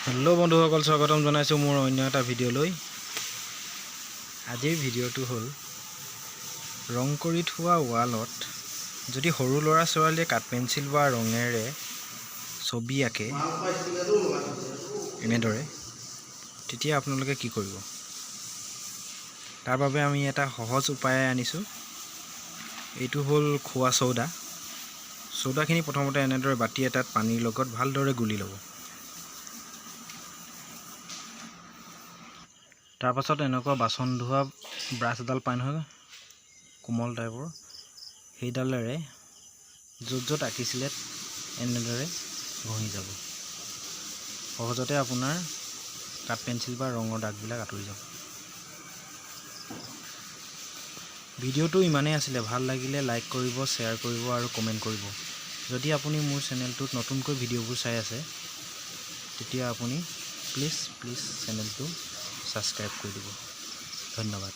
Hello' বন্ধুসকল, স্বাগতম জনাইছোঁ মোৰ অন্য এটা ভিডিঅ'লৈ। আজিৰ ভিডিঅ'টো হ'ল ৰং কৰি থোৱা ৱালত যদি সৰু ল'ৰা ছোৱালীয়ে কাঠ পেঞ্চিল বা ৰঙেৰে ছবি আঁকে এনেদৰে, তেতিয়া আপোনালোকে কি কৰিব? তাৰ বাবে আমি এটা সহজ উপায় আনিছোঁ। এইটো হ'ল খোৱা চৌদা। চৌদাখিনি প্ৰথমতে এনেদৰে বাতি এটাত পানীৰ লগত ভালদৰে গুলি ল'ব। তাৰ পাছত এনেকুৱা বাচন ধোৱা ব্ৰাছ এডাল পায় নহয়, কোমল টাইপৰ, সেইডালেৰে য'ত য'ত আঁকিছিলে এনেদৰে ঘঁহি যাব। সহজতে আপোনাৰ কাঠ পেঞ্চিল বা ৰঙৰ দাগবিলাক আঁতৰি যাব। ভিডিঅ'টো ইমানেই আছিলে। ভাল লাগিলে লাইক কৰিব, শ্বেয়াৰ কৰিব আৰু কমেণ্ট কৰিব। যদি আপুনি মোৰ চেনেলটোত নতুনকৈ ভিডিঅ'বোৰ চাই আছে, তেতিয়া আপুনি প্লিজ চেনেলটো ছাবস্ক্ৰাইব কৰি দিব। ধন্যবাদ।